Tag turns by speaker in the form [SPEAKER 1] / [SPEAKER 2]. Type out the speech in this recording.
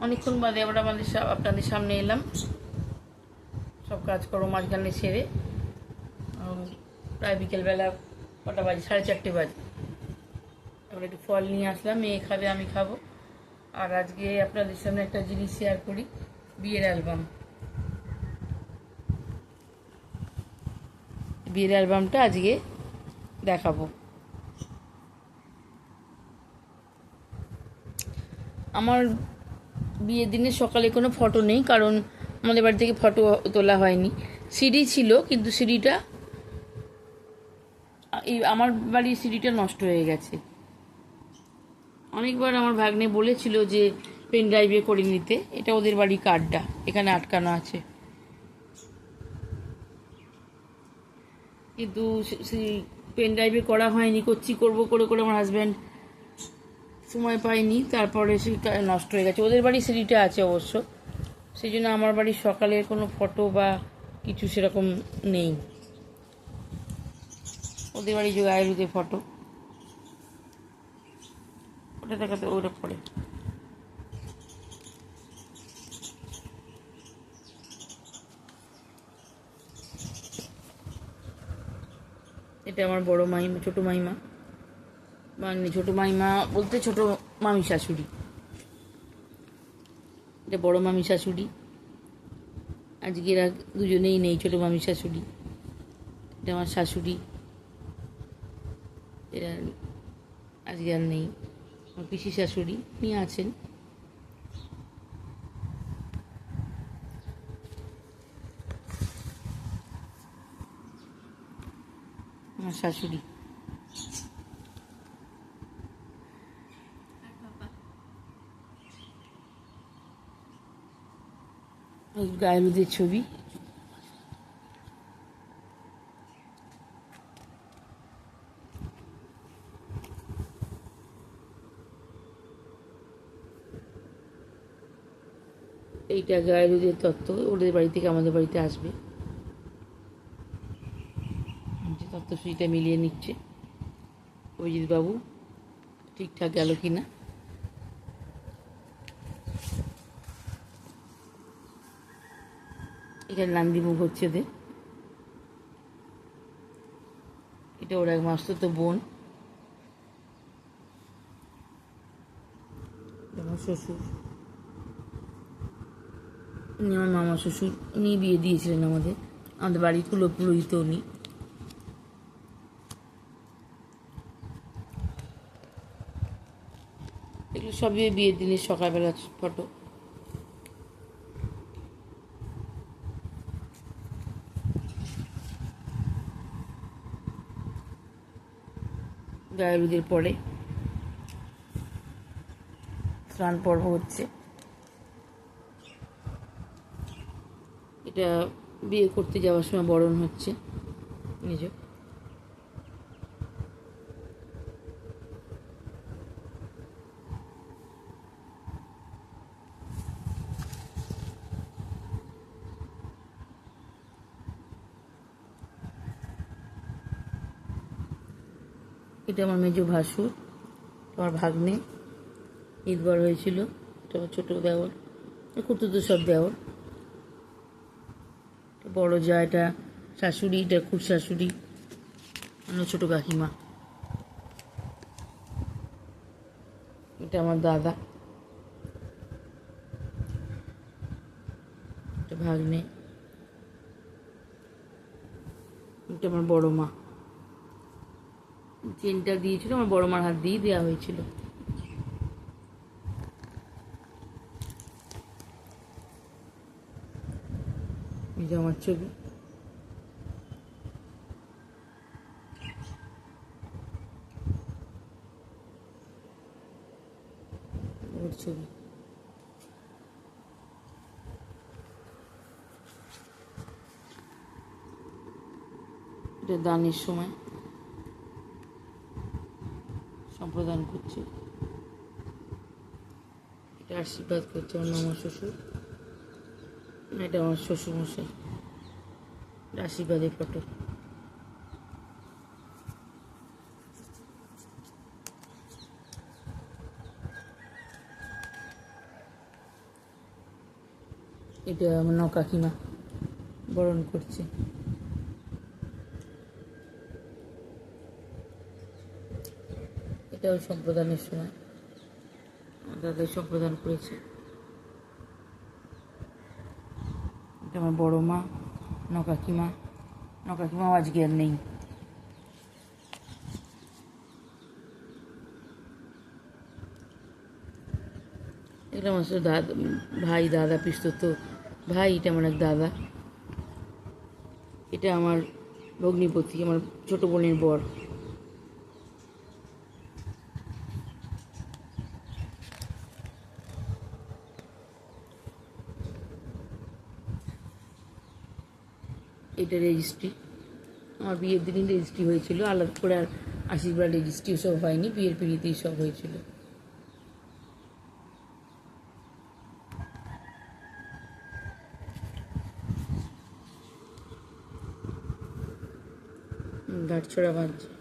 [SPEAKER 1] অনেকক্ষণ বাদে আবার আপনাদের সামনে এলাম, সব কাজকর্ম মাঝখানে সেরে। প্রায় বিকেলবেলা কটা বাজে, 4:30 বাজে। এবার একটু ফল নিয়ে আসলাম, মেয়ে খাবে, আমি খাবো। আর আজকে আপনাদের সামনে একটা জিনিস শেয়ার করি, বিয়ের অ্যালবাম। বিয়ের অ্যালবামটা আজকে দেখাবো। আমার বিয়ের দিনের সকালে কোনো ফটো নেই, কারণ আমাদের বাড়ি থেকে ফটো তোলা হয়নি। সিডি ছিল, কিন্তু সিডিটা আমার বাড়ির সিডিটা নষ্ট হয়ে গেছে। অনেকবার আমার ভাগ্নে বলেছিল যে পেন ড্রাইভে করে নিতে, এটা ওদের বাড়ি কার্ডটা এখানে আটকানো আছে, কিন্তু সেই পেন ড্রাইভে করা হয়নি। করবো করে করে আমার হাজব্যান্ড সময় পাইনি, তারপরে সেটা নষ্ট হয়ে গেছে। ওদের বাড়ি সিডিটা আছে অবশ্য, সেই জন্য আমার বাড়ির সকালের কোনো ফটো বা কিছু সেরকম নেই। ওদের বাড়ি গায়ের ফটো, ওটা দেখাতে ওটা পরে। এটা আমার বড় মাইমা, ছোট মাইমা, মানে ছোট মাইমা বলতে ছোট মামি শাশুড়ি। এটা বড় মামি শাশুড়ি, আজকে এরা দুজনেই নেই। ছোট মামি শাশুড়ি, এটা আমার শাশুড়ি, এরা আজকে আর নেই। আমার পিসি শাশুড়ি নিয়ে আছেন। আমার শাশুড়ি, গায়ে হলুদের ছবি। এইটা গায়ে হলুদের তত্ত্ব, ওদের বাড়ি থেকে আমাদের বাড়িতে আসবে। তত্ত্বসূচিটা মিলিয়ে নিচ্ছে অভিজিৎ বাবু, ঠিকঠাক গেল কি না। এখানে নান্দিমুখ হচ্ছে ওদের। এটা ওর এক মাসতুতো বোন, আমার শ্বশুর, উনি আমার মামা শ্বশুর। উনি বিয়ে দিয়েছিলেন আমাদের বাড়ির কুলপুরোহিত উনি। এগুলো সবই বিয়ের দিনের সকালবেলা ফটো। গায়ে হলুদের পরে স্নান পর্ব হচ্ছে। এটা বিয়ে করতে যাওয়ার সময় বরণ হচ্ছে নিজ। এটা আমার মেজ ভাসুর, আমার ভাগ্নে, ঈদবার হয়েছিল। এটা আমার ছোটো দেওর, খুঁড়তুতো সব দেওর। বড় যা, এটা শাশুড়ি, এটা খুব শাশুড়ি, আমার ছোটো কাকিমা। এটা আমার দাদা, এটা ভাগ্নে, এটা আমার বড় মা। চেনটা দিয়েছিল আমার বড় মার হাত দিয়ে দেওয়া হয়েছিল। এই যে আমার ছবি, ওর ছবি। এটা দানের সময় সম্প্রদান করছে, এটা আশীর্বাদ করছে আমার মামা শ্বশুর। এটা আমার শ্বশুরমশাই, আশীর্বাদের ফটো। এটা আমার কাকিমা বরণ করছে। এটাও সম্প্রদানের সময় দাদাই সম্প্রদান করেছে। এটা আমার বড় মা কাকিমা কাকিমাও আজকে আর নেই। এটা আমার দাদা ভাই, দাদা পিস্তত ভাই। এটা আমার এক দাদা। এটা আমার ভগ্নিপতি, আমার ছোট বোনের বর। এটা রেজিস্ট্রি, আমার বিয়ের দিনই রেজিস্ট্রি হয়েছিল, আলাদা করে আর আশীর্বাদ রেজিস্ট্রি সব হয়নি, বিয়ের পিড়িতেই সব হয়েছিল। গাঁটছড়া বাঁধছে।